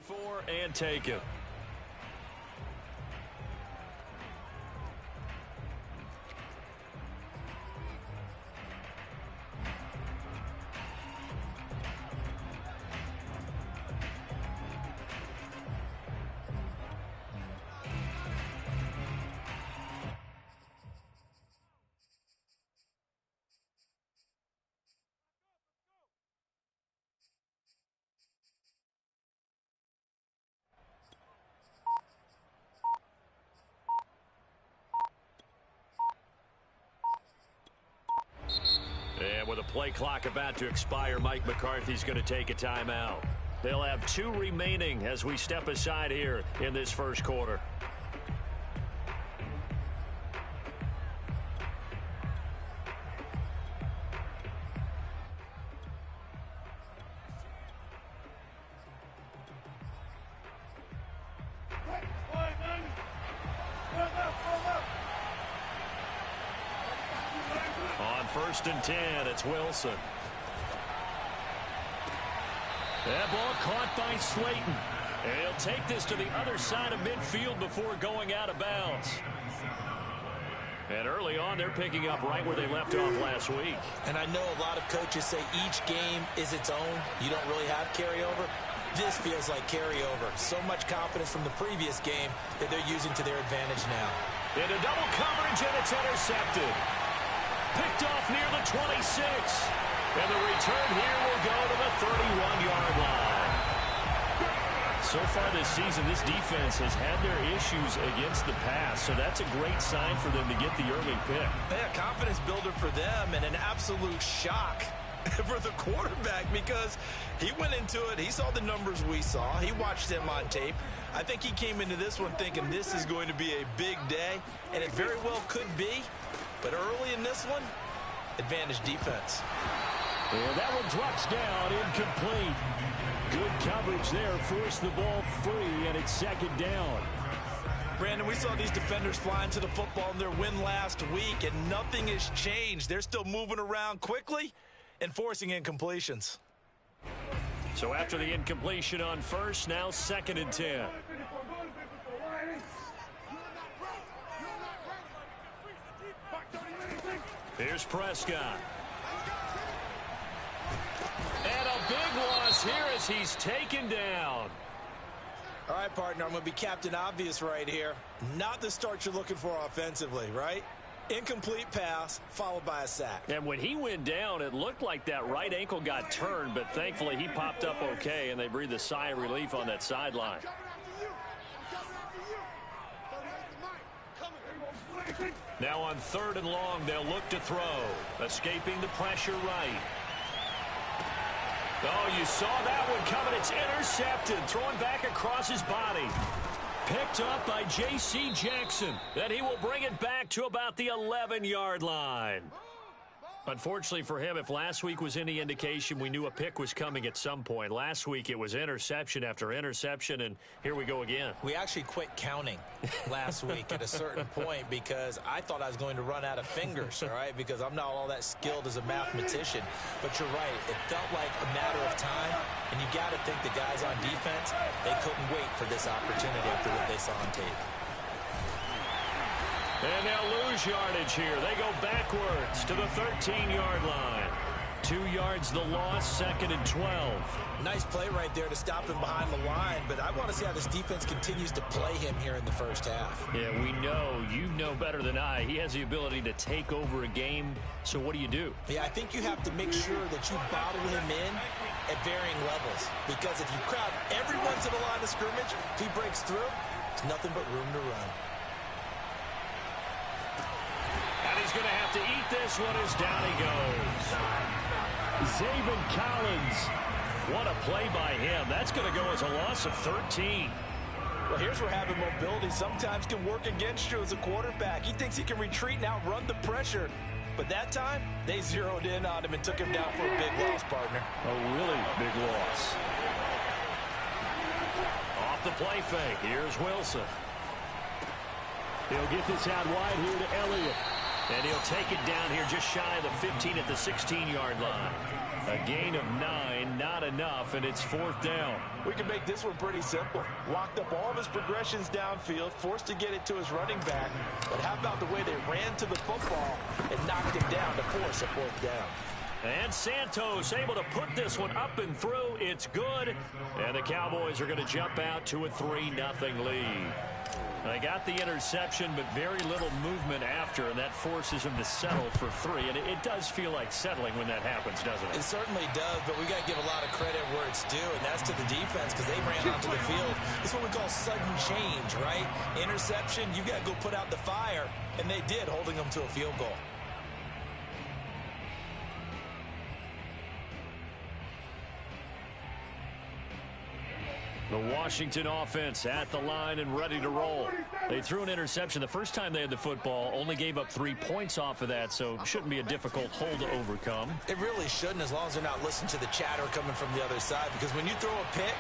for and take it. And with a play clock about to expire, Mike McCarthy's going to take a timeout. They'll have 2 remaining as we step aside here in this first quarter. First and 10, it's Wilson. That ball caught by Slayton. And he'll take this to the other side of midfield before going out of bounds. And early on, they're picking up right where they left off last week. And I know a lot of coaches say each game is its own. You don't really have carryover. This feels like carryover. So much confidence from the previous game that they're using to their advantage now. Into double coverage, and it's intercepted. Picked off near the 26. And the return here will go to the 31-yard line. So far this season, this defense has had their issues against the pass, so that's a great sign for them to get the early pick. Yeah, confidence builder for them and an absolute shock for the quarterback because he went into it. He saw the numbers we saw. He watched them on tape. I think he came into this one thinking this is going to be a big day, and it very well could be. But early in this one, advantage defense. And that one drops down, incomplete. Good coverage there, forced the ball free, and it's second down. Brandon, we saw these defenders flying to the football in their win last week, and nothing has changed. They're still moving around quickly and forcing incompletions. So after the incompletion on first, now second and 10. Here's Prescott. And a big loss here as he's taken down. All right, partner, I'm going to be Captain Obvious right here. Not the start you're looking for offensively, right? Incomplete pass followed by a sack. And when he went down, it looked like that right ankle got turned, but thankfully he popped up okay, and they breathed a sigh of relief on that sideline. Now on 3rd and long, they'll look to throw. Escaping the pressure right. Oh, you saw that one coming. It's intercepted. Throwing back across his body. Picked up by J.C. Jackson. Then he will bring it back to about the 11-yard line. Unfortunately for him, if last week was any indication, we knew a pick was coming at some point. Last week it was interception after interception, and here we go again. We actually quit counting last week at a certain point because I thought I was going to run out of fingers, all right, because I'm not all that skilled as a mathematician. But you're right. It felt like a matter of time, and you got to think the guys on defense, they couldn't wait for this opportunity after what they saw on tape. And they'll lose yardage here. They go backwards to the 13-yard line. 2 yards the loss, 2nd and 12. Nice play right there to stop him behind the line, but I want to see how this defense continues to play him here in the first half. Yeah, we know, you know better than I, he has the ability to take over a game, so what do? Yeah, I think you have to make sure that you bottle him in at varying levels, because if you crowd everyone to the line of scrimmage, if he breaks through, there's nothing but room to run. And he's going to have to eat this one as down he goes. Zaven Collins. What a play by him. That's going to go as a loss of 13. Well, here's where having mobility sometimes can work against you as a quarterback. He thinks he can retreat and outrun the pressure. But that time, they zeroed in on him and took him down for a big loss, partner. A really big loss. Off the play fake. Here's Wilson. He'll get this out wide here to Elliott. And he'll take it down here just shy of the 15 at the 16-yard line. A gain of 9, not enough, and it's 4th down. We can make this one pretty simple. Locked up all of his progressions downfield, forced to get it to his running back. But how about the way they ran to the football and knocked him down to force a 4th down? And Santos able to put this one up and through. It's good. And the Cowboys are going to jump out to a 3-0 lead. They got the interception, but very little movement after, and that forces them to settle for 3. And it does feel like settling when that happens, doesn't it? It certainly does, but we got to give a lot of credit where it's due, and that's to the defense because they ran onto the field. This is what we call sudden change, right? Interception, you got to go put out the fire, and they did, holding them to a field goal. The Washington offense at the line and ready to roll. They threw an interception the first time they had the football, only gave up 3 points off of that, so shouldn't be a difficult hole to overcome. It really shouldn't, as long as they're not listening to the chatter coming from the other side, because when you throw a pick,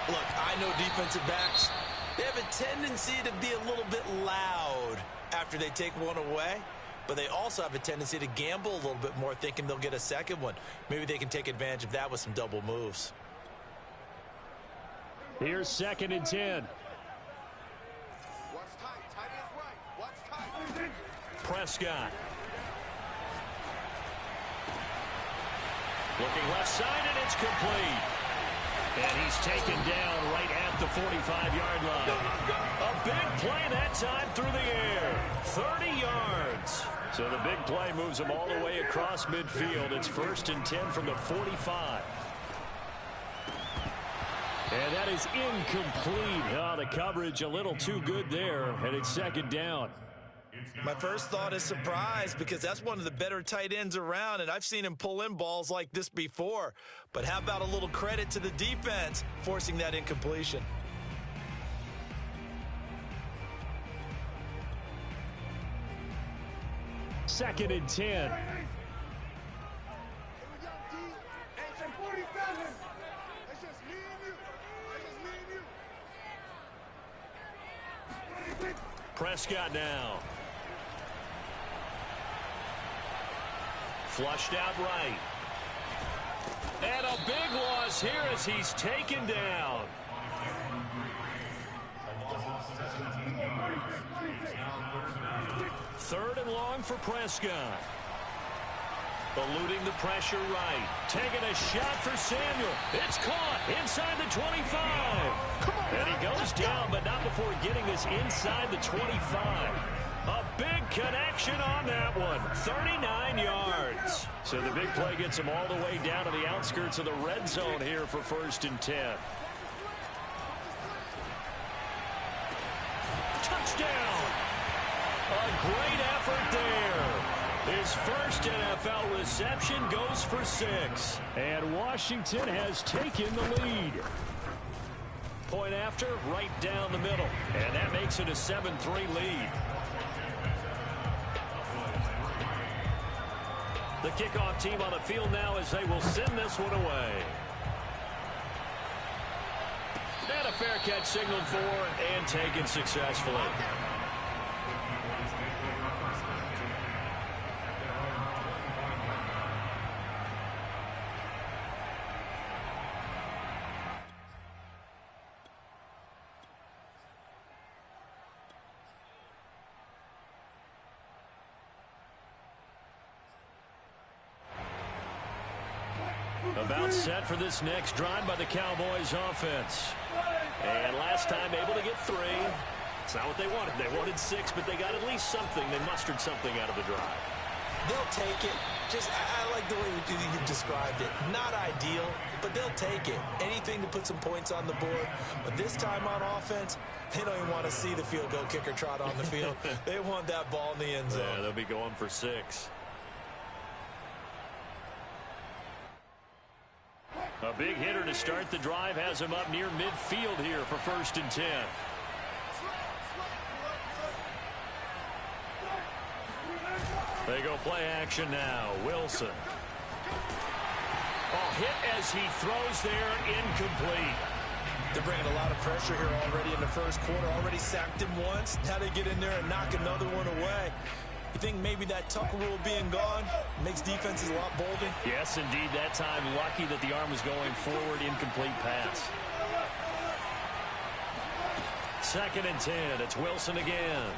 look, I know defensive backs, they have a tendency to be a little bit loud after they take one away, but they also have a tendency to gamble a little bit more, thinking they'll get a second one. Maybe they can take advantage of that with some double moves. Here's 2nd and 10. What's tight? Tight is right. What's tight? Prescott. Looking left side, and it's complete. And he's taken down right at the 45-yard line. A big play that time through the air. 30 yards. So the big play moves him all the way across midfield. It's 1st and 10 from the 45. And that is incomplete. Oh, the coverage a little too good there, and it's 2nd down. My first thought is surprise, because that's one of the better tight ends around, and I've seen him pull in balls like this before. But how about a little credit to the defense forcing that incompletion? Second and 10. Prescott now. Flushed out right. And a big loss here as he's taken down. Third and long for Prescott. Eluding the pressure right. Taking a shot for Samuel. It's caught inside the 25. And he goes down, but not before getting this inside the 25. A big connection on that one. 39 yards. So the big play gets him all the way down to the outskirts of the red zone here for 1st and 10. Touchdown. A great effort there. His first NFL reception goes for 6. And Washington has taken the lead. Point after, right down the middle. And that makes it a 7-3 lead. The kickoff team on the field now as they will send this one away. And a fair catch signaled for and taken successfully. About set for this next drive by the Cowboys offense. And last time able to get 3. It's not what they wanted. They wanted 6, but they got at least something. They mustered something out of the drive. They'll take it. I like the way you described it. Not ideal, but they'll take it. Anything to put some points on the board. But this time on offense, they don't even want to see the field goal kicker trot on the field. They want that ball in the end zone. Yeah, they'll be going for 6. A big hitter to start the drive has him up near midfield here for 1st and 10. They go play action now. Wilson. Oh, hit as he throws there, incomplete. They're bringing a lot of pressure here already in the first quarter. Already sacked him once. Now they get in there and knock another one away. You think maybe that tuck rule being gone makes defenses a lot bolder? Yes, indeed. That time, lucky that the arm was going forward, incomplete pass. 2nd and 10. It's Wilson again.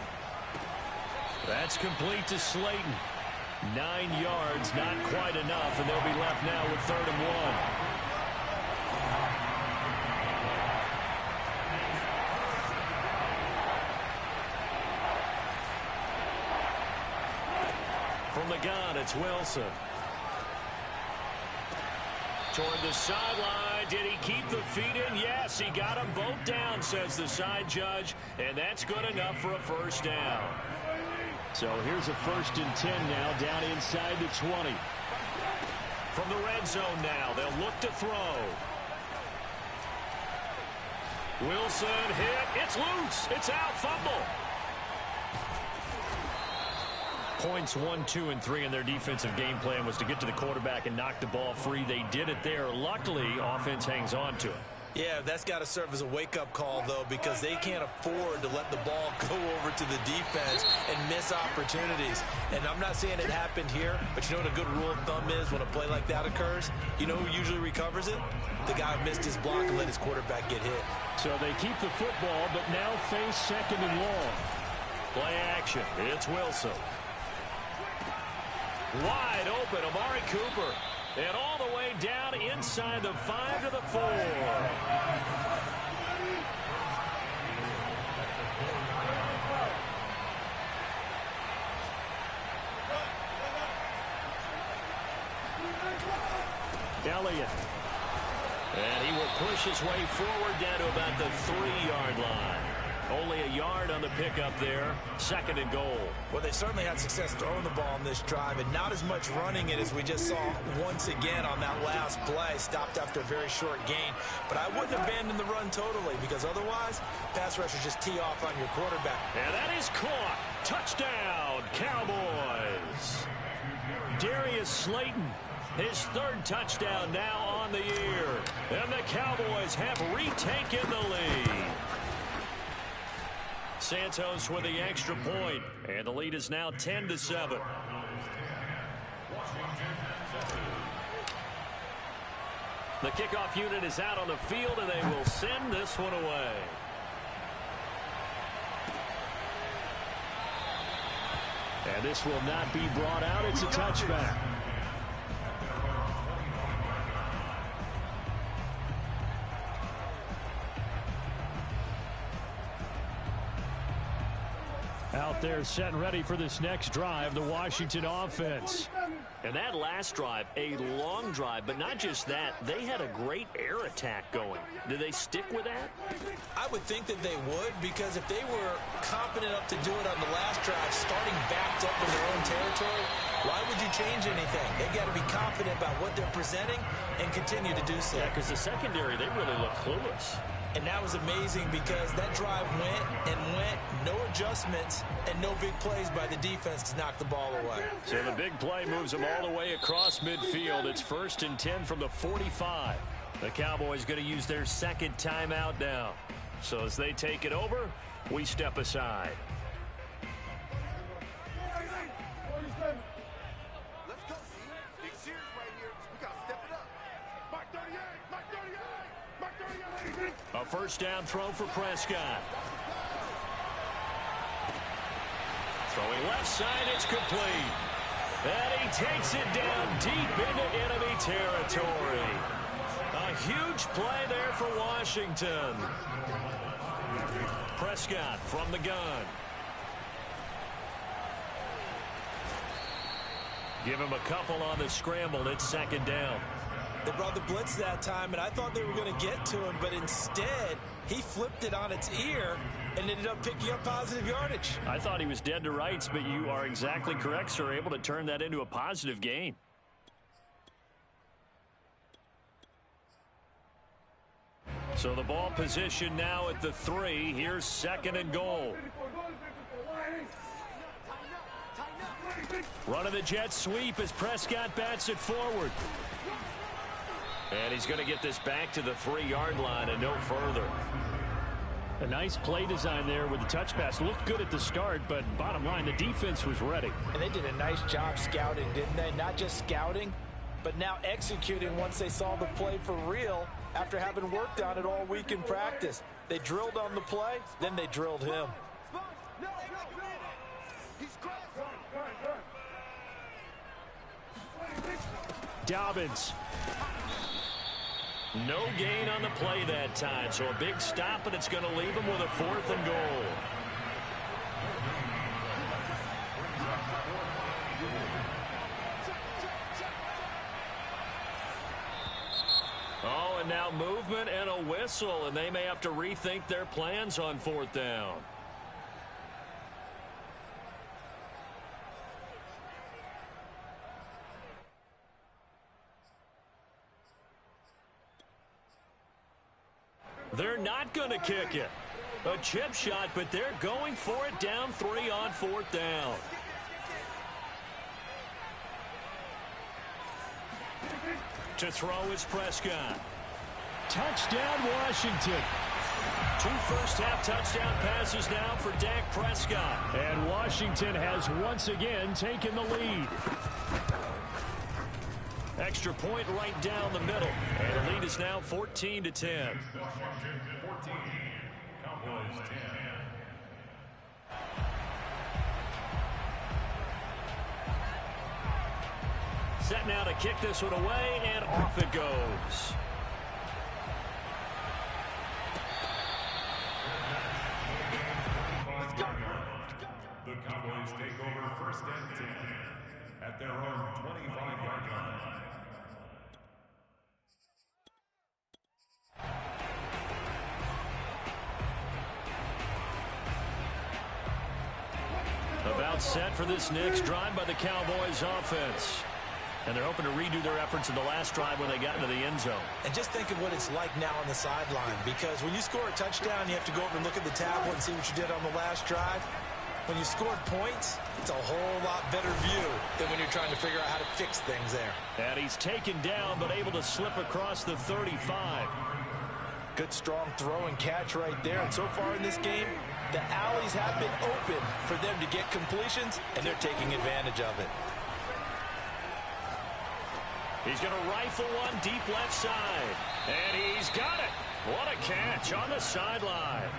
That's complete to Slayton. 9 yards, not quite enough, and they'll be left now with 3rd and 1. From the gun, it's Wilson. Toward the sideline. Did he keep the feet in? Yes, he got them both down, says the side judge. And that's good enough for a first down. So here's a 1st and 10 now, down inside the 20. From the red zone now, they'll look to throw. Wilson hit. It's loose. It's out. Fumble. Points 1, 2, and 3 in their defensive game plan was to get to the quarterback and knock the ball free. They did it there. Luckily, offense hangs on to it. Yeah, that's got to serve as a wake-up call, though, because they can't afford to let the ball go over to the defense and miss opportunities. And I'm not saying it happened here, but you know what a good rule of thumb is when a play like that occurs? You know who usually recovers it? The guy who missed his block and let his quarterback get hit. So they keep the football, but now face 2nd and long. Play action. It's Wilson. Wide open, Amari Cooper. And all the way down inside the 5 to the 4. Elliott. And he will push his way forward down to about the 3-yard line. Only a yard on the pickup there. 2nd and goal. Well, they certainly had success throwing the ball in this drive, and not as much running it as we just saw once again on that last play. Stopped after a very short gain. But I wouldn't abandon the run totally, because otherwise, pass rushers just tee off on your quarterback. And that is caught. Touchdown, Cowboys. Darius Slayton, his 3rd touchdown now on the year. And the Cowboys have retaken the lead. Santos with the extra point, and the lead is now 10-7. The kickoff unit is out on the field, and they will send this one away. And this will not be brought out. It's a touchback. Out there set and ready for this next drive, the Washington offense. And that last drive, a long drive, but not just that, they had a great air attack going. Did they stick with that? I would think that they would, because if they were confident enough to do it on the last drive, starting backed up in their own territory, why would you change anything? They've got to be confident about what they're presenting and continue to do so. Yeah, because the secondary, they really look clueless. And that was amazing because that drive went, no adjustments, and no big plays by the defense to knock the ball away. So the big play moves them all the way across midfield. It's 1st and 10 from the 45. The Cowboys going to use their 2nd timeout now. So as they take it over, we step aside. Let's go, team. Big series right here. We got to step it up. Mark 38, Mark 38, Mark 38. A 1st down throw for Prescott. Throwing left side, it's complete. And he takes it down deep into enemy territory. A huge play there for Washington. Prescott from the gun. Give him a couple on the scramble. It's 2nd down. They brought the blitz that time, and I thought they were going to get to him, but instead, he flipped it on its ear and ended up picking up positive yardage. I thought he was dead to rights, but you are exactly correct, sir. Able to turn that into a positive gain. So the ball position now at the 3. Here's 2nd and goal. Run of the jet sweep as Prescott bats it forward. And he's going to get this back to the 3-yard line and no further. A nice play design there with the touch pass. Looked good at the start, but bottom line, the defense was ready. And they did a nice job scouting, didn't they? Not just scouting, but now executing once they saw the play for real after having worked on it all week in practice. They drilled on the play, then they drilled him. Dobbins. No gain on the play that time, so a big stop, and it's going to leave him with a 4th and goal. Oh, and now movement and a whistle, and they may have to rethink their plans on 4th down. They're not going to kick it. A chip shot, but they're going for it, down 3 on 4th down. To throw is Prescott. Touchdown, Washington. 2 first-half touchdown passes now for Dak Prescott. And Washington has once again taken the lead. Extra point right down the middle. And the lead is now 14-10. Washington 14, Cowboys 10. Set now to kick this one away, and off it goes. The Cowboys take over 1st and 10 at their own 25-yard line. About set for this next drive by the Cowboys offense. And they're hoping to redo their efforts in the last drive when they got into the end zone. And just think of what it's like now on the sideline, because when you score a touchdown, you have to go over and look at the tablet and see what you did on the last drive. When you scored points, it's a whole lot better view than when you're trying to figure out how to fix things there. And he's taken down, but able to slip across the 35. Good, strong throw and catch right there. And so far in this game, the alleys have been open for them to get completions, and they're taking advantage of it. He's going to rifle one deep left side. And he's got it. What a catch on the sideline.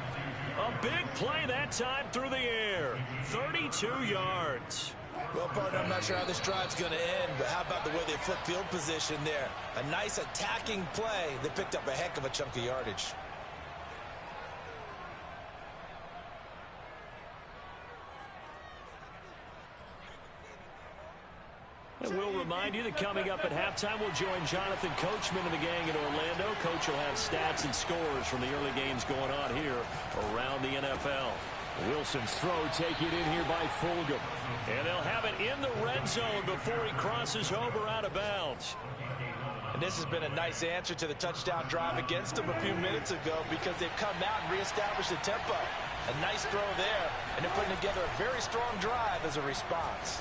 A big play that time through the air. 32 yards. Well, partner, I'm not sure how this drive's going to end, but how about the way they flip field position there? A nice attacking play that picked up a heck of a chunk of yardage. And we'll remind you that coming up at halftime, we'll join Jonathan Coachman and the gang in Orlando. Coach will have stats and scores from the early games going on here around the NFL. Wilson's throw taken in here by Fulgham. And they'll have it in the red zone before he crosses over out of bounds. And this has been a nice answer to the touchdown drive against them a few minutes ago, because they've come out and reestablished the tempo. A nice throw there, and they're putting together a very strong drive as a response.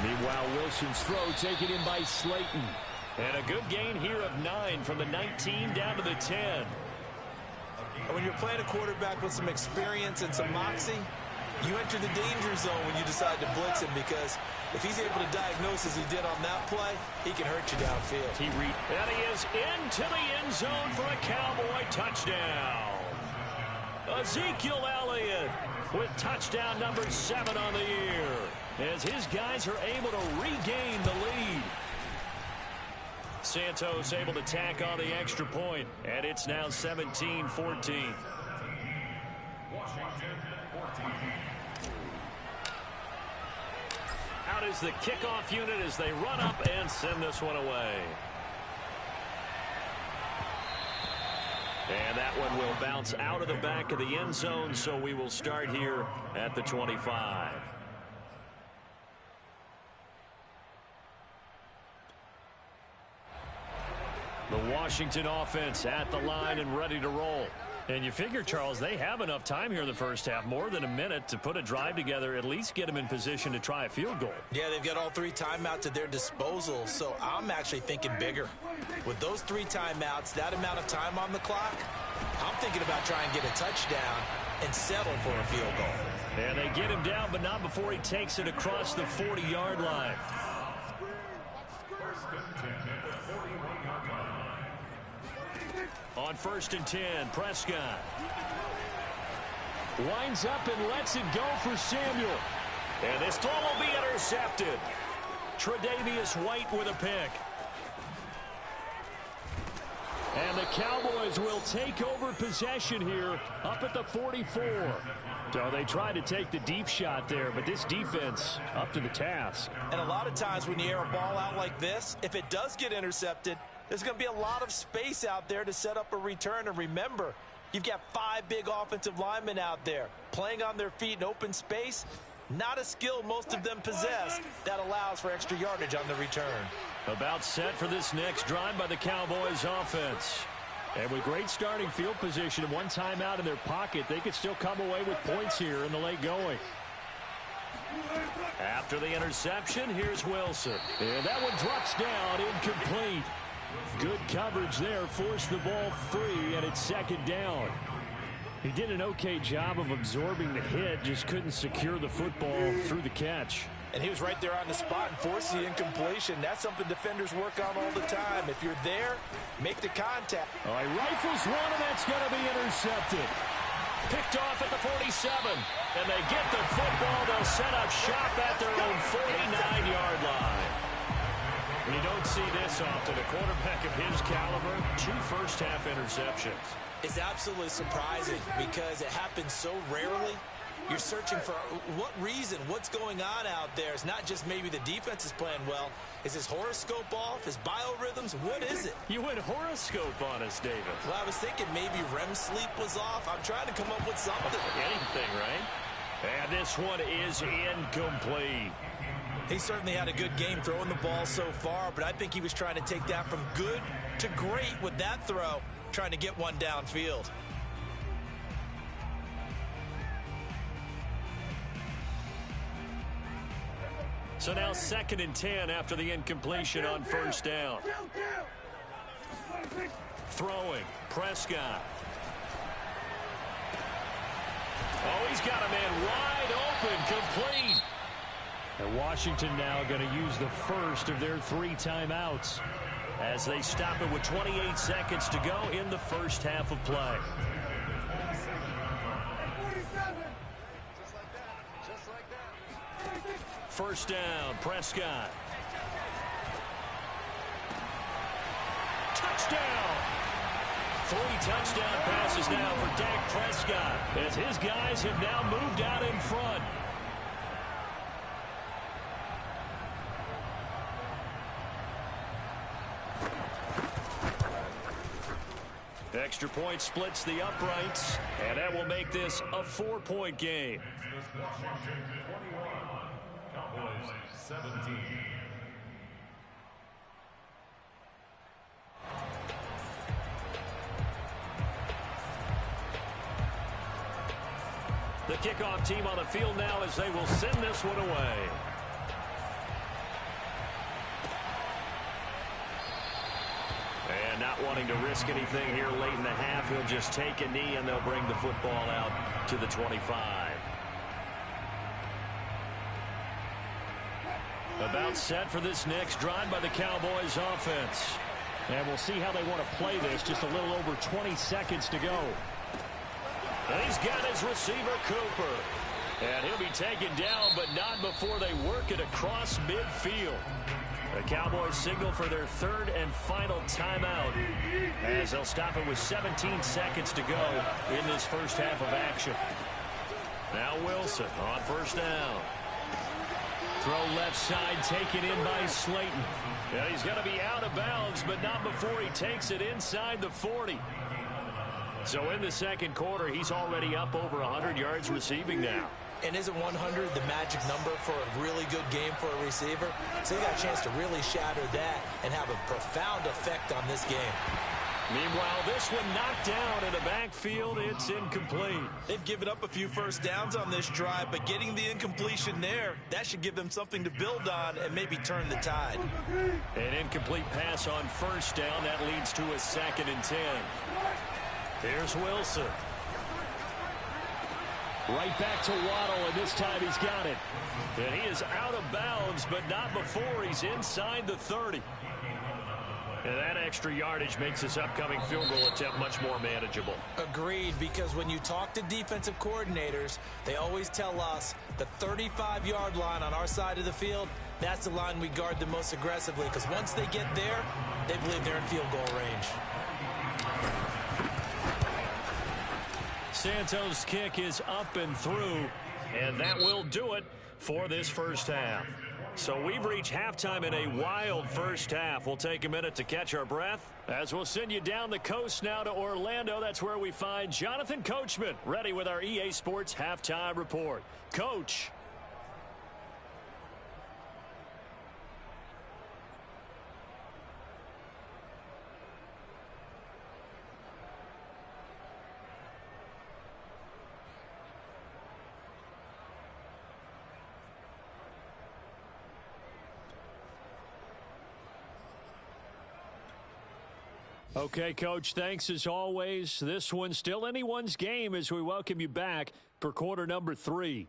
Meanwhile, Wilson's throw taken in by Slayton. And a good gain here of 9 from the 19 down to the 10. And when you're playing a quarterback with some experience and some moxie, you enter the danger zone when you decide to blitz him, because if he's able to diagnose as he did on that play, he can hurt you downfield. And he is into the end zone for a Cowboy touchdown. Ezekiel Elliott with touchdown number 7 on the year, as his guys are able to regain the lead. Santos able to tack on the extra point, and it's now 17-14. Washington 14. Out is the kickoff unit as they run up and send this one away. And that one will bounce out of the back of the end zone, so we will start here at the 25. The Washington offense at the line and ready to roll. And you figure, Charles, they have enough time here in the first half, more than a minute, to put a drive together, at least get them in position to try a field goal. Yeah, they've got all 3 timeouts at their disposal, so I'm actually thinking bigger. With those 3 timeouts, that amount of time on the clock, I'm thinking about trying to get a touchdown and settle for a field goal. And they get him down, but not before he takes it across the 40-yard line. On 1st and 10, Prescott winds up and lets it go for Samuel. And this throw will be intercepted. Tre'Davious White with a pick. And the Cowboys will take over possession here up at the 44. So they tried to take the deep shot there, but this defense up to the task. And a lot of times when you air a ball out like this, if it does get intercepted, there's going to be a lot of space out there to set up a return. And remember, you've got 5 big offensive linemen out there playing on their feet in open space. Not a skill most of them possess that allows for extra yardage on the return. About set for this next drive by the Cowboys offense. And with great starting field position and 1 timeout in their pocket, they could still come away with points here in the late going. After the interception, here's Wilson. And that one drops down, incomplete. Good coverage there, forced the ball free, and it's 2nd down. He did an okay job of absorbing the hit, just couldn't secure the football through the catch. And he was right there on the spot and forced the incompletion. That's something defenders work on all the time. If you're there, make the contact. All right, rifles one, and that's going to be intercepted. Picked off at the 47, and they get the football. They'll set up shop at their own 49-yard line. And you don't see this often. A quarterback of his caliber, 2 first-half interceptions. It's absolutely surprising because it happens so rarely. You're searching for what reason, what's going on out there. It's not just maybe the defense is playing well. Is his horoscope off? His biorhythms? What is it? You went horoscope on us, David. Well, I was thinking maybe REM sleep was off. I'm trying to come up with something. Anything, right? And this one is incomplete. He certainly had a good game throwing the ball so far, but I think he was trying to take that from good to great with that throw, trying to get one downfield. So now 2nd and 10 after the incompletion on 1st down. Throwing, Prescott. Oh, he's got a man wide open, complete. And Washington now going to use the first of their 3 timeouts as they stop it with 28 seconds to go in the first half of play. First down, Prescott. Touchdown! 3 touchdown passes now for Dak Prescott as his guys have now moved out in front. Extra point splits the uprights, and that will make this a 4-point game. Washington 21, Cowboys 17. The kickoff team on the field now as they will send this one away. And not wanting to risk anything here late in the half, he'll just take a knee and they'll bring the football out to the 25. About set for this next drive by the Cowboys offense. And we'll see how they want to play this. Just a little over 20 seconds to go. And he's got his receiver, Cooper. And he'll be taken down, but not before they work it across midfield. The Cowboys signal for their 3rd and final timeout as they'll stop it with 17 seconds to go in this first half of action. Now Wilson on first down. Throw left side taken in by Slayton. And he's going to be out of bounds, but not before he takes it inside the 40. So in the second quarter, he's already up over 100 yards receiving now. And isn't 100 the magic number for a really good game for a receiver? So he got a chance to really shatter that and have a profound effect on this game. Meanwhile, this one knocked down in the backfield. It's incomplete. They've given up a few first downs on this drive, but getting the incompletion there, that should give them something to build on and maybe turn the tide. An incomplete pass on first down. That leads to a 2nd and 10. Here's Wilson. Right back to Waddle, and this time he's got it. And he is out of bounds, but not before he's inside the 30. And that extra yardage makes this upcoming field goal attempt much more manageable. Agreed, because when you talk to defensive coordinators, they always tell us the 35-yard line on our side of the field, that's the line we guard the most aggressively, because once they get there, they believe they're in field goal range. Santos' kick is up and through, and that will do it for this first half. So we've reached halftime in a wild first half. We'll take a minute to catch our breath as we'll send you down the coast now to Orlando. That's where we find Jonathan Coachman ready with our EA Sports Halftime Report. Coach. Okay, Coach, thanks as always. This one's still anyone's game as we welcome you back for quarter number 3.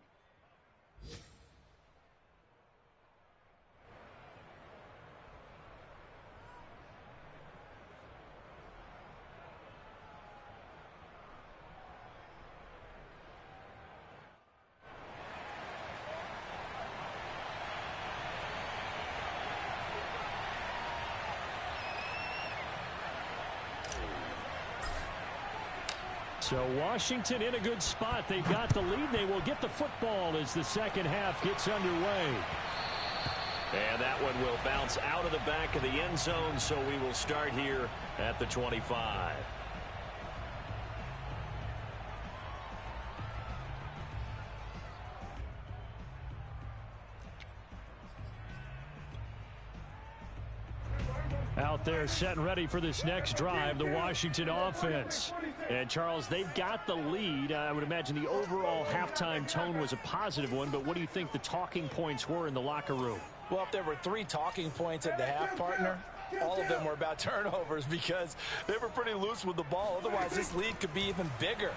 So Washington in a good spot. They've got the lead. They will get the football as the second half gets underway. And that one will bounce out of the back of the end zone, so we will start here at the 25. Out there set and ready for this next drive, the Washington offense. And, Charles, they've got the lead. I would imagine the overall halftime tone was a positive one, but what do you think the talking points were in the locker room? Well, if there were 3 talking points at the half, partner, all of them were about turnovers because they were pretty loose with the ball. Otherwise, this lead could be even bigger.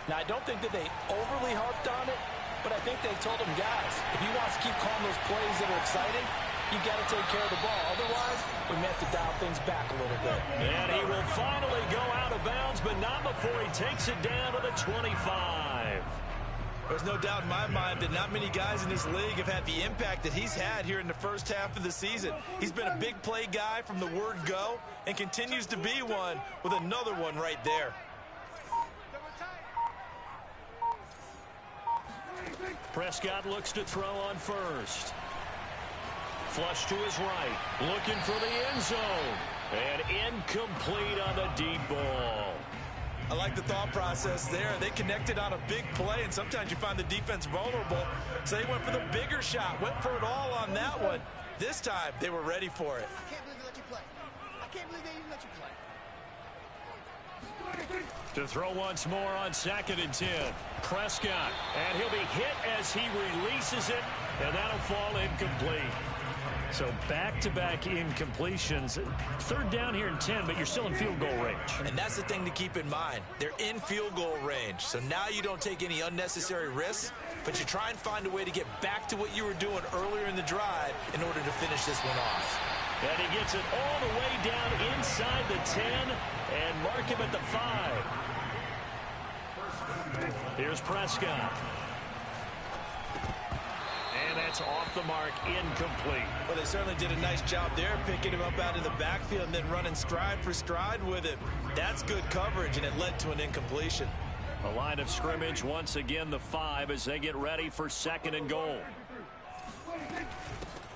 Now, I don't think that they overly harped on it, but I think they told them, guys, if he wants to keep calling those plays that are exciting, you got to take care of the ball. Otherwise, we may have to dial things back a little bit. And he will finally go out of bounds, but not before he takes it down to the 25. There's no doubt in my mind that not many guys in this league have had the impact that he's had here in the first half of the season. He's been a big play guy from the word go and continues to be one with another one right there. Prescott looks to throw on first. Flush to his right, looking for the end zone. And incomplete on the deep ball. I like the thought process there. They connected on a big play, and sometimes you find the defense vulnerable. So they went for the bigger shot, went for it all on that one. This time, they were ready for it. I can't believe they let you play. I can't believe they even let you play. To throw once more on 2nd and 10. Prescott, and he'll be hit as he releases it, and that'll fall incomplete. So back-to-back incompletions. 3rd down here and 10, but you're still in field goal range. And that's the thing to keep in mind. They're in field goal range. So now you don't take any unnecessary risks, but you try and find a way to get back to what you were doing earlier in the drive in order to finish this one off. And he gets it all the way down inside the 10 and mark him at the 5. Here's Prescott. And that's off the mark, incomplete. Well, they certainly did a nice job there, picking him up out of the backfield and then running stride for stride with him. That's good coverage, and it led to an incompletion. The line of scrimmage, once again, the 5 as they get ready for 2nd and goal.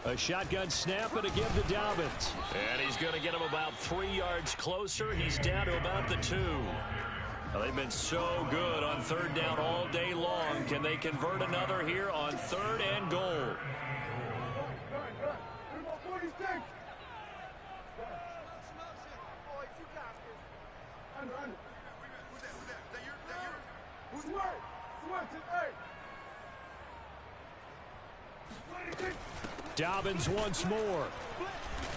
A shotgun snap and a give to Dobbins. And he's going to get him about 3 yards closer. He's down to about the 2. Well, they've been so good on 3rd down all day long. Can they convert another here on 3rd and goal? Who's that? Is that yours? Is that yours? Who's Sweat? Dobbins once more.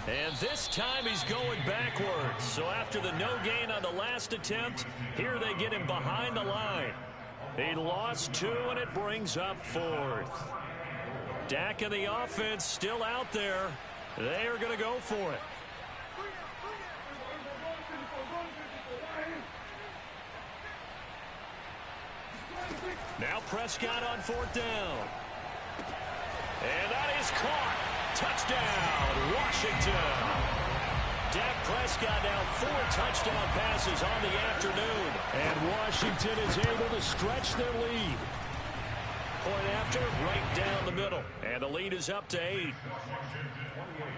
And this time he's going backwards. So after the no gain on the last attempt, here they get him behind the line. He lost 2, and it brings up 4th. Dak and the offense still out there. They are going to go for it. Now Prescott on 4th down. And that is caught. Touchdown, Washington. Dak Prescott now 4 touchdown passes on the afternoon. And Washington is able to stretch their lead. Point after, right down the middle. And the lead is up to 8. Washington 28,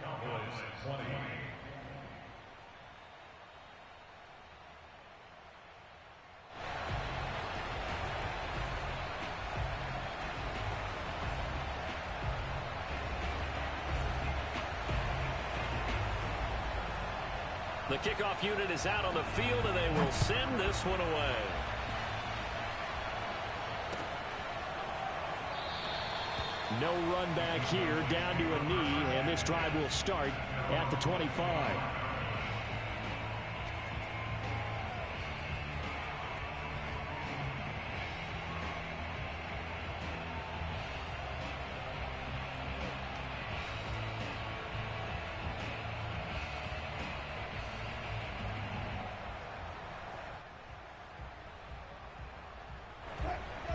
Cowboys 20. The kickoff unit is out on the field, and they will send this one away. No run back here, down to a knee, and this drive will start at the 25.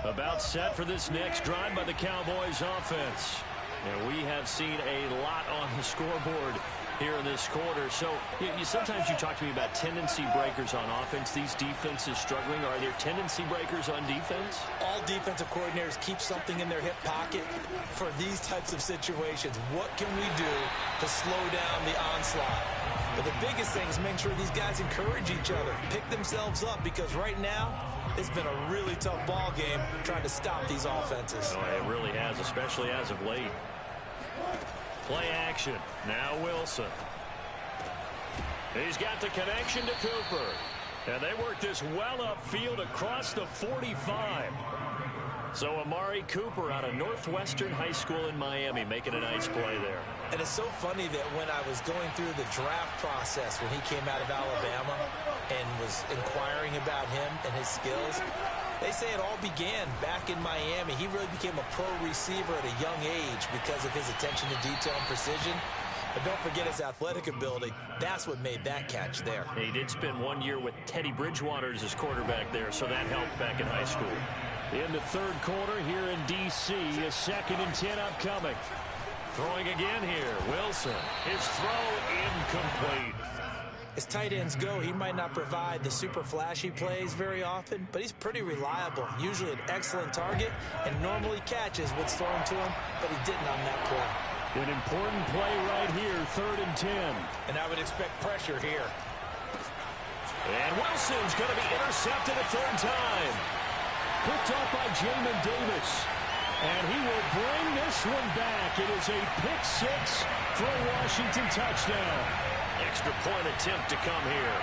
About set for this next drive by the Cowboys offense. And we have seen a lot on the scoreboard here in this quarter. So sometimes you talk to me about tendency breakers on offense. These defenses struggling. Are there tendency breakers on defense? All defensive coordinators keep something in their hip pocket for these types of situations. What can we do to slow down the onslaught? But the biggest thing is make sure these guys encourage each other, pick themselves up, because right now it's been a really tough ball game trying to stop these offenses. Oh, it really has, especially as of late. Play action. Now Wilson. He's got the connection to Cooper. And they work this well upfield across the 45. So Amari Cooper out of Northwestern High School in Miami making a nice play there. And it's so funny that when I was going through the draft process when he came out of Alabama and was inquiring about him and his skills, they say it all began back in Miami. He really became a pro receiver at a young age because of his attention to detail and precision. But don't forget his athletic ability. That's what made that catch there. He did spend 1 year with Teddy Bridgewater as his quarterback there, so that helped back in high school. In the third quarter here in D.C., a 2nd and 10 upcoming. Throwing again here, Wilson. His throw incomplete. As tight ends go, he might not provide the super flashy plays very often, but he's pretty reliable, usually an excellent target, and normally catches what's thrown to him, but he didn't on that play. An important play right here, 3rd and 10. And I would expect pressure here. And Wilson's going to be intercepted a 3rd time. Picked up by Jamin Davis. And he will bring this one back. It is a pick 6 for a Washington touchdown. Extra point attempt to come here.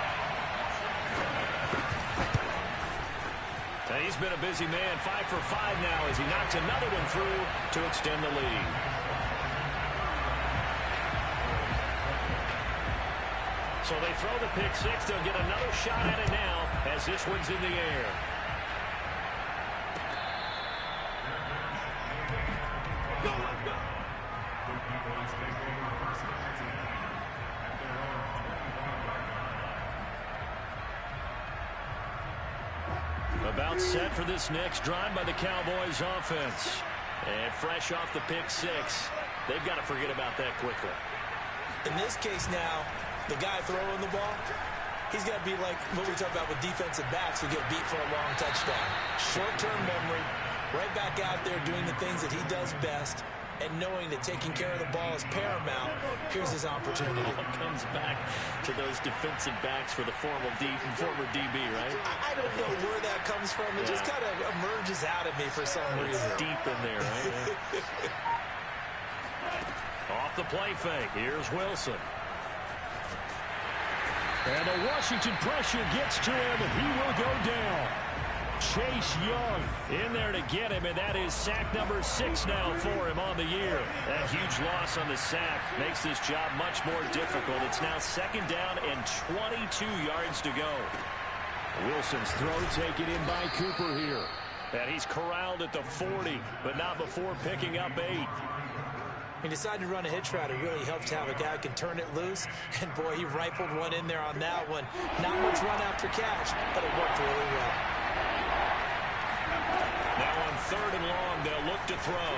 And he's been a busy man, 5 for 5 now as he knocks another one through to extend the lead. So they throw the pick 6. They'll get another shot at it now as this one's in the air. About set for this next drive by the Cowboys offense. And fresh off the pick 6, they've got to forget about that quickly. In this case now, the guy throwing the ball, he's got to be like what we talk about with defensive backs who get beat for a long touchdown. Short-term memory, right back out there doing the things that he does best, and knowing that taking care of the ball is paramount. Here's his opportunity. Comes back to those defensive backs for the former DB, right? I don't know where that comes from. It just kind of emerges out of me for some reason. It's deep in there, right? Off the play fake. Here's Wilson. And the Washington pressure gets to him, and he will go down. Chase Young in there to get him, and that is sack number 6 now for him on the year. That huge loss on the sack makes this job much more difficult. It's now 2nd down and 22 yards to go. Wilson's throw taken in by Cooper here. And he's corralled at the 40, but not before picking up 8. He decided to run a hitch route. It really helps to have a guy who can turn it loose. And, boy, he rifled one in there on that one. Not much run after catch, but it worked really well. Now on 3rd and long, they'll look to throw.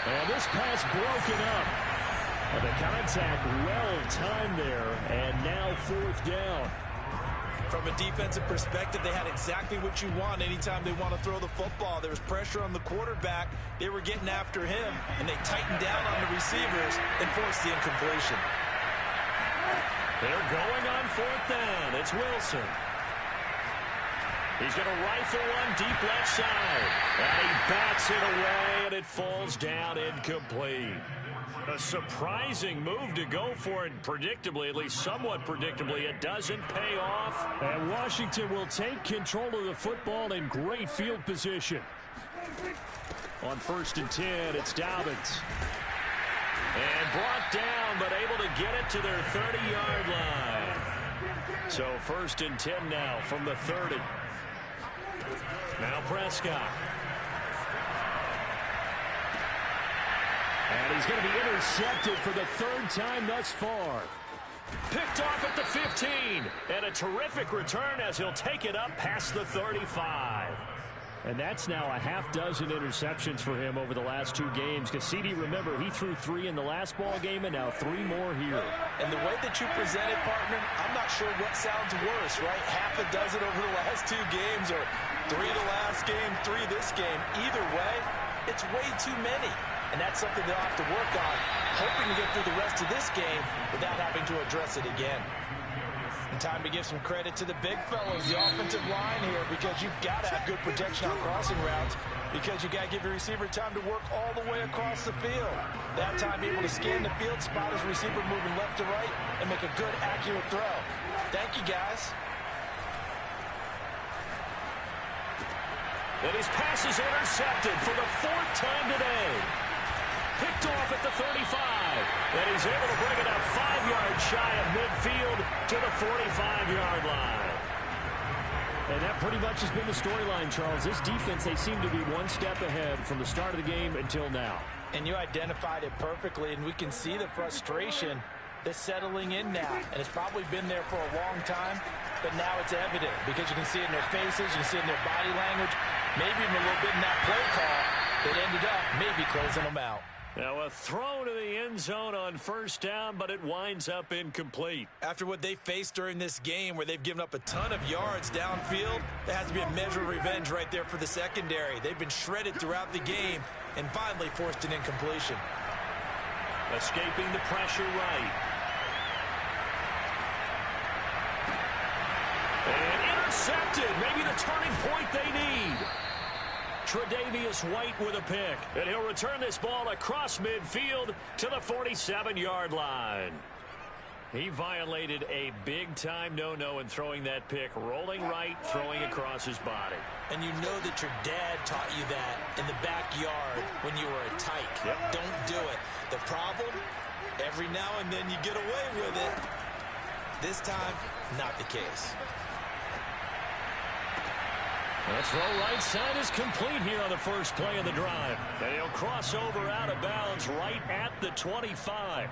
And this pass broken up. And the contact well timed there, and now 4th down. From a defensive perspective, they had exactly what you want anytime they want to throw the football. There was pressure on the quarterback. They were getting after him, and they tightened down on the receivers and forced the incompletion. They're going on 4th down. It's Wilson. He's going to rifle one deep left side. And he bats it away, and it falls down incomplete. A surprising move to go for it predictably, at least somewhat predictably. It doesn't pay off. And Washington will take control of the football in great field position. On 1st and 10, it's Dobbins. And brought down, but able to get it to their 30-yard line. So 1st and 10 now from the 30. Now Prescott. And he's going to be intercepted for the 3rd time thus far. Picked off at the 15. And a terrific return as he'll take it up past the 35. And that's now a half-dozen interceptions for him over the last 2 games. Because CD, remember, he threw 3 in the last ball game and now 3 more here. And the way that you present it, partner, I'm not sure what sounds worse, right? Half a dozen over the last 2 games or 3 the last game, 3 this game. Either way, it's way too many. And that's something they'll have to work on, hoping to get through the rest of this game without having to address it again. And time to give some credit to the big fellows, the offensive line here, because you've got to have good protection on crossing routes, because you got to give your receiver time to work all the way across the field. That time able to scan the field, spot his receiver moving left to right, and make a good, accurate throw. Thank you, guys. And his pass is intercepted for the 4th time today. Picked off at the 35. And he's able to bring it up 5 yards shy of midfield to the 45-yard line. And that pretty much has been the storyline, Charles. This defense, they seem to be one step ahead from the start of the game until now. And you identified it perfectly, and we can see the frustration that's settling in now. And it's probably been there for a long time, but now it's evident because you can see it in their faces, you can see it in their body language, maybe even a little bit in that play call that ended up maybe closing them out. Now a throw to the end zone on 1st down, but it winds up incomplete. After what they faced during this game where they've given up a ton of yards downfield, there has to be a measure of revenge right there for the secondary. They've been shredded throughout the game and finally forced an incompletion. Escaping the pressure right. And intercepted. Maybe the turning point they need. Tre'Davious White with a pick. And he'll return this ball across midfield to the 47-yard line. He violated a big-time no-no in throwing that pick. Rolling right, throwing across his body. And you know that your dad taught you that in the backyard when you were a tyke. Yep. Don't do it. The problem, every now and then you get away with it. This time, not the case. The throw right side is complete here on the first play of the drive. And he'll cross over out of bounds right at the 25.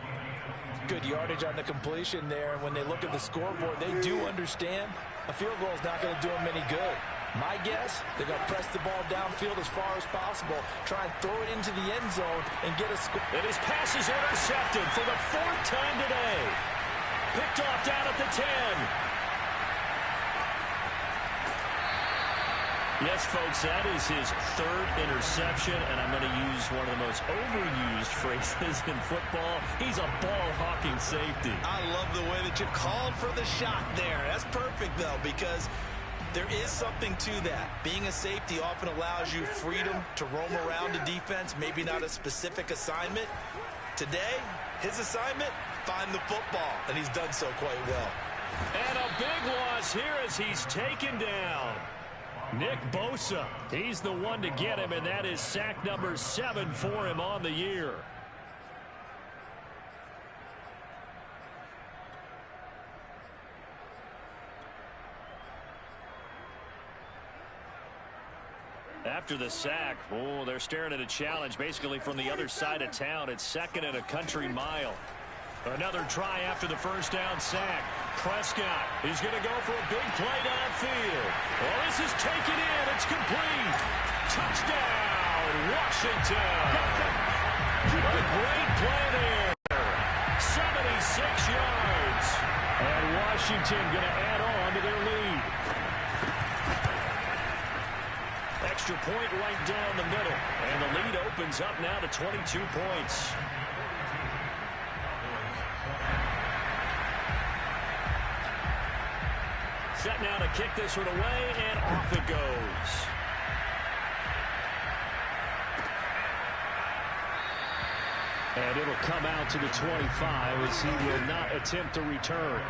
Good yardage on the completion there. When they look at the scoreboard, they do understand a field goal is not going to do them any good. My guess, they're going to press the ball downfield as far as possible, try and throw it into the end zone and get a score. And his pass is intercepted for the 4th time today. Picked off down at the 10. Yes, folks, that is his 3rd interception, and I'm going to use one of the most overused phrases in football. He's a ball-hawking safety. I love the way that you called for the shot there. That's perfect, though, because there is something to that. Being a safety often allows you freedom to roam around the defense, maybe not a specific assignment. Today, his assignment, find the football, and he's done so quite well. And a big loss here as he's taken down. Nick Bosa, he's the one to get him, and that is sack number 7 for him on the year. After the sack, they're staring at a challenge basically from the other side of town. It's 2nd and a country mile. Another try after the first down sack. Prescott is going to go for a big play downfield. Well, this is taken in. It's complete. Touchdown, Washington. A great play there. 76 yards. And Washington going to add on to their lead. Extra point right down the middle. And the lead opens up now to 22 points. Set now to kick this one away, and off it goes. And it'll come out to the 25 as he will not attempt to return.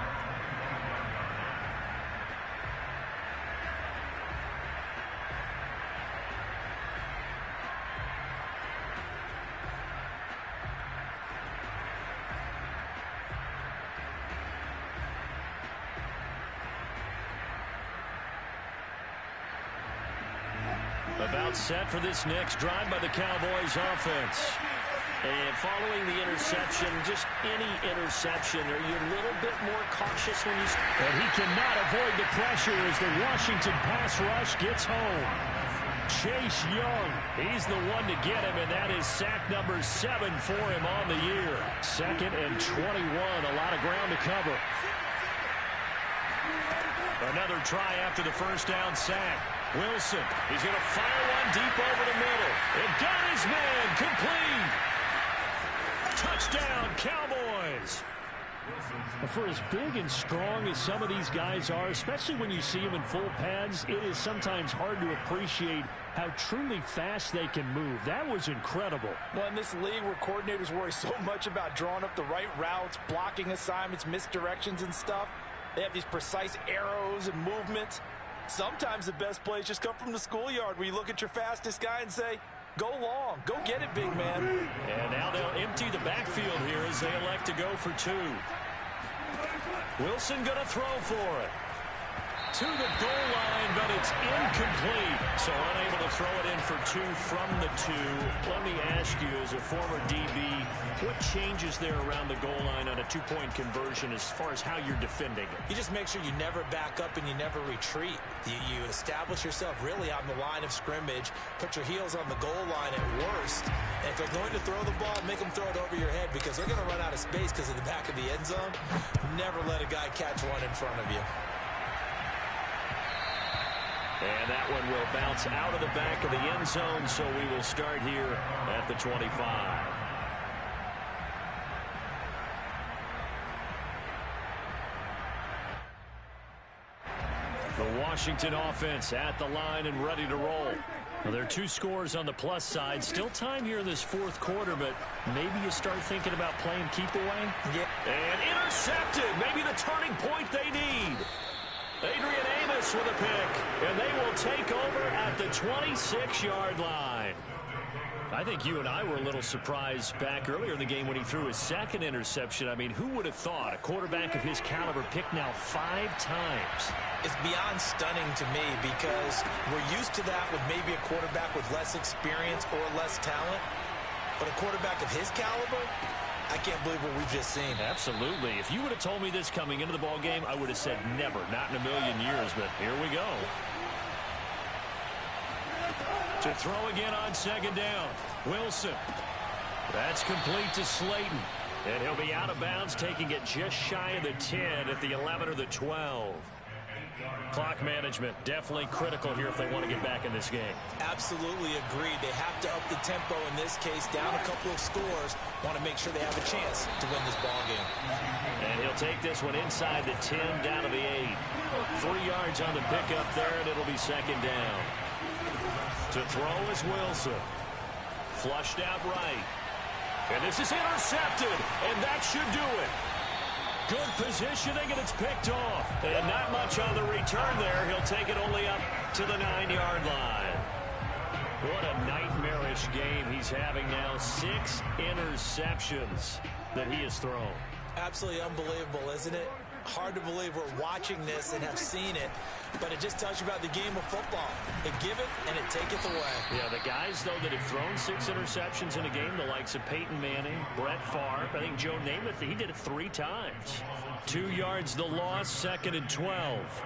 About set for this next drive by the Cowboys offense. And following the interception, just any interception, are you a little bit more cautious when you... And he cannot avoid the pressure as the Washington pass rush gets home. Chase Young, he's the one to get him, and that is sack number 7 for him on the year. 2nd and 21, a lot of ground to cover. Another try after the first down sack. Wilson, he's going to fire one deep over the middle. It got his man, complete. Touchdown, Cowboys. For as big and strong as some of these guys are, especially when you see them in full pads, it is sometimes hard to appreciate how truly fast they can move. That was incredible. Well, in this league where coordinators worry so much about drawing up the right routes, blocking assignments, misdirections and stuff, they have these precise arrows and movements. Sometimes the best plays just come from the schoolyard where you look at your fastest guy and say, go long, go get it, big man. And now they'll empty the backfield here as they elect to go for 2. Wilson going to throw for it. To the goal line, but it's incomplete. So unable to throw it in for 2 from the 2. Let me ask you, as a former DB, what changes there around the goal line on a 2-point conversion as far as how you're defending it? You just make sure you never back up and you never retreat. You establish yourself really on the line of scrimmage, put your heels on the goal line at worst. And if they're going to throw the ball, make them throw it over your head because they're going to run out of space because of the back of the end zone. Never let a guy catch one in front of you. And that one will bounce out of the back of the end zone, so we will start here at the 25. The Washington offense at the line and ready to roll. Well, there are 2 scores on the plus side. Still time here in this 4th quarter, but maybe you start thinking about playing keep away. Yeah. And intercepted. Maybe the turning point they need. Adrian Amos with a pick, and they will take over at the 26-yard line. I think you and I were a little surprised back earlier in the game when he threw his 2nd interception. I mean, who would have thought a quarterback of his caliber picked now 5 times? It's beyond stunning to me because we're used to that with maybe a quarterback with less experience or less talent. But a quarterback of his caliber, I can't believe what we've just seen. Absolutely. If you would have told me this coming into the ball game, I would have said never, not in a million years, but here we go. To throw again on 2nd down. Wilson. That's complete to Slayton. And he'll be out of bounds, taking it just shy of the 10 at the 11 or the 12. Clock management definitely critical here if they want to get back in this game. Absolutely agreed. They have to up the tempo in this case, down a couple of scores. Want to make sure they have a chance to win this ball game. And he'll take this one inside the 10, down to the 8. 3 yards on the pickup there, and it'll be 2nd down. To throw is Wilson. Flushed out right. And this is intercepted, and that should do it. Good positioning, and it's picked off. And not much on the return there. He'll take it only up to the 9-yard line. What a nightmarish game he's having now. 6 interceptions that he has thrown. Absolutely unbelievable, isn't it? Hard to believe we're watching this and have seen it, but it just tells you about the game of football. It giveth and it taketh away. Yeah, the guys, though, that have thrown 6 interceptions in a game, the likes of Peyton Manning, Brett Favre, I think Joe Namath, he did it 3 times. 2 yards the loss, 2nd and 12.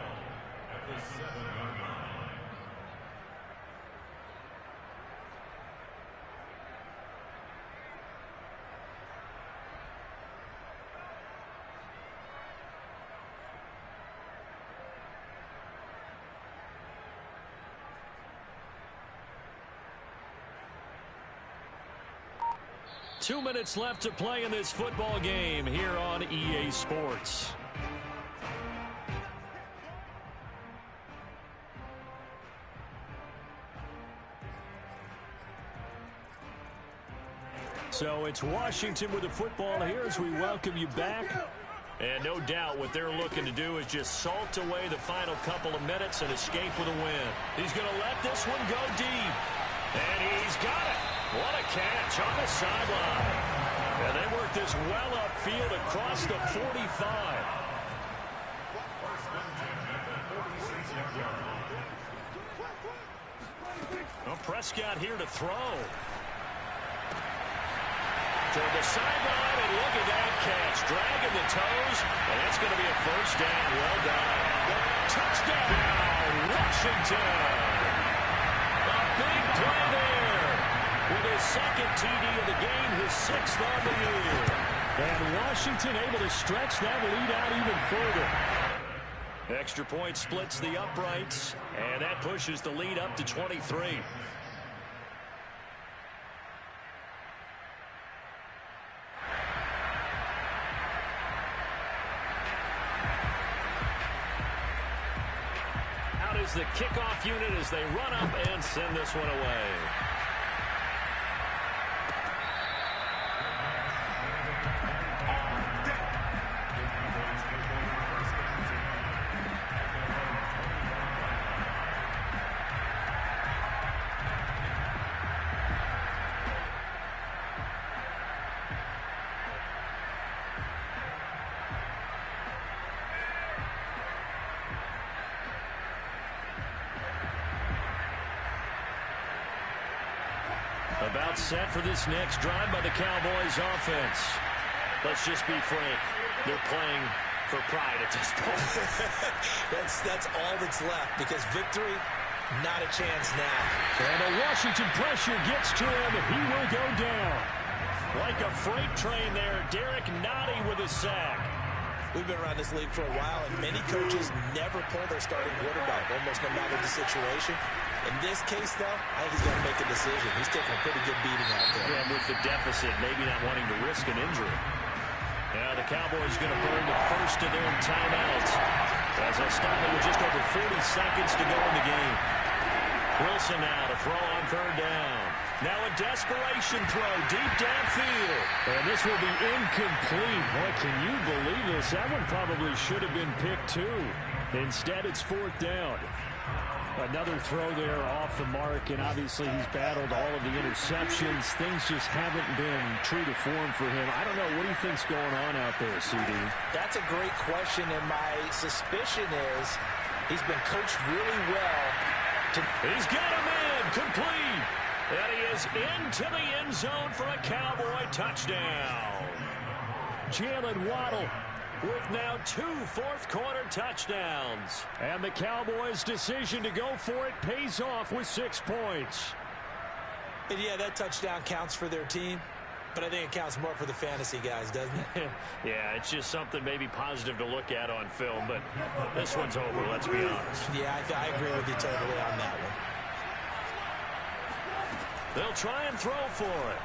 2 minutes left to play in this football game here on EA Sports. So it's Washington with the football here as we welcome you back. And no doubt what they're looking to do is just salt away the final couple of minutes and escape with a win. He's going to let this one go deep. And he's got it. What a catch on the sideline. And they work this well upfield across the 45. Well, Prescott here to throw. Toward the sideline, and look at that catch. Dragging the toes, and that's going to be a first down. Well done. Touchdown, Washington. A big play there. With his 2nd TD of the game, his 6th on the year. And Washington able to stretch that lead out even further. Extra point splits the uprights, and that pushes the lead up to 23. Out is the kickoff unit as they run up and send this one away. About set for this next drive by the Cowboys offense. Let's just be frank. They're playing for pride at this point. that's all that's left, because victory, not a chance now. And the Washington pressure gets to him. He will go down. Like a freight train there, Derek Nottie with a sack. We've been around this league for a while, and many coaches never pull their starting quarterback, almost no matter the situation. In this case, though, I think he's going to make a decision. He's taking a pretty good beating out there. Yeah, with the deficit, maybe not wanting to risk an injury. Now the Cowboys going to burn the first of their timeouts as they stop it with just over 40 seconds to go in the game. Wilson now to throw on 3rd down. Now a desperation throw deep downfield. And this will be incomplete. Boy, can you believe this? That one probably should have been picked too. Instead, it's 4th down. Another throw there off the mark, and obviously he's battled all of the interceptions. Things just haven't been true to form for him. I don't know. What do you think's going on out there, CD? That's a great question, and my suspicion is he's been coached really well. He's got him in, complete. And he is into the end zone for a Cowboy touchdown. Jalen Waddle with now 2 fourth-quarter touchdowns. And the Cowboys' decision to go for it pays off with 6 points. And yeah, that touchdown counts for their team, but I think it counts more for the fantasy guys, doesn't it? Yeah, it's just something maybe positive to look at on film, but this one's over, let's be honest. Yeah, I agree with you totally on that one. They'll try and throw for it.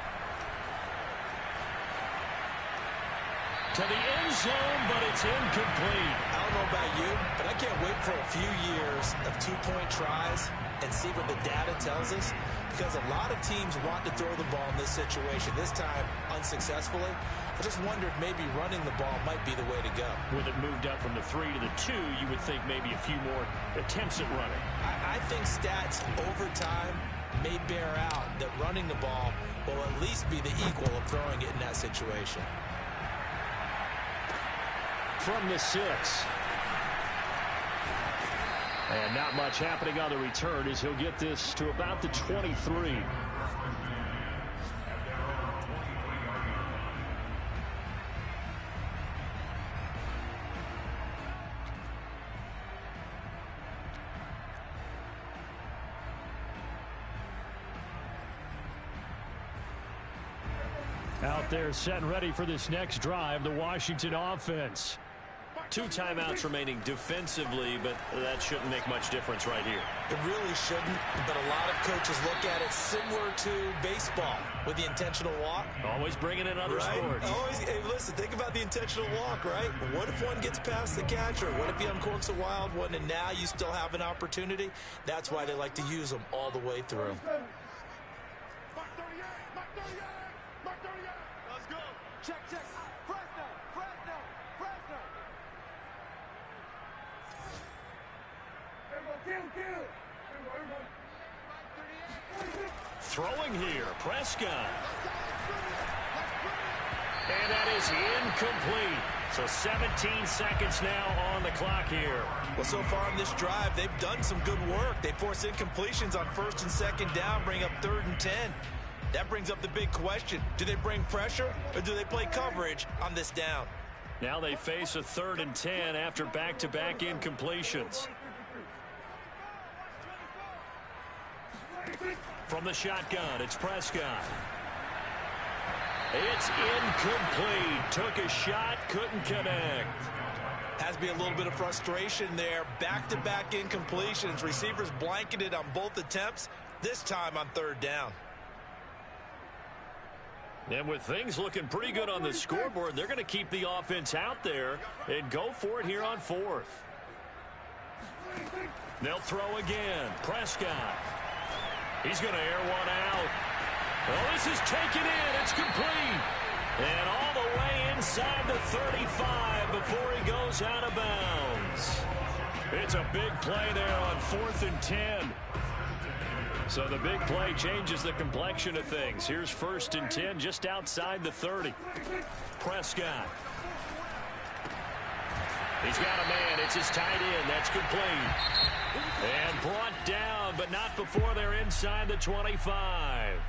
To the end zone, but it's incomplete. I don't know about you, but I can't wait for a few years of two-point tries and see what the data tells us, because a lot of teams want to throw the ball in this situation, this time unsuccessfully. I just wondered maybe running the ball might be the way to go. With it moved up from the 3 to the 2, you would think maybe a few more attempts at running. I think stats over time may bear out that running the ball will at least be the equal of throwing it in that situation. From the 6. And not much happening on the return as he'll get this to about the 23. Out there set and ready for this next drive, the Washington offense. 2 timeouts remaining defensively, but that shouldn't make much difference right here. It really shouldn't, but a lot of coaches look at it similar to baseball with the intentional walk. Always bringing in other sports. Always, hey, listen, think about the intentional walk, right? What if one gets past the catcher? What if he uncorks a wild one and now you still have an opportunity? That's why they like to use them all the way through. Let's go. Check. Fresno. Throwing here, Prescott. And that is incomplete. So 17 seconds now on the clock here. Well, so far in this drive, they've done some good work. They force incompletions on 1st and 2nd down, bring up 3rd and 10. That brings up the big question. Do they bring pressure or do they play coverage on this down? Now they face a 3rd and 10 after back-to-back incompletions. From the shotgun, it's Prescott. It's incomplete. Took a shot, couldn't connect. Has to be a little bit of frustration there. Back-to-back incompletions. Receivers blanketed on both attempts, this time on 3rd down. And with things looking pretty good on the scoreboard, they're going to keep the offense out there and go for it here on 4th. They'll throw again. Prescott. He's going to air one out. Oh, this is taken in. It's complete. And all the way inside the 35 before he goes out of bounds. It's a big play there on 4th and 10. So the big play changes the complexion of things. Here's 1st and 10 just outside the 30. Prescott. He's got a man. It's his tight end. That's complete. And brought down, but not before they're inside the 25.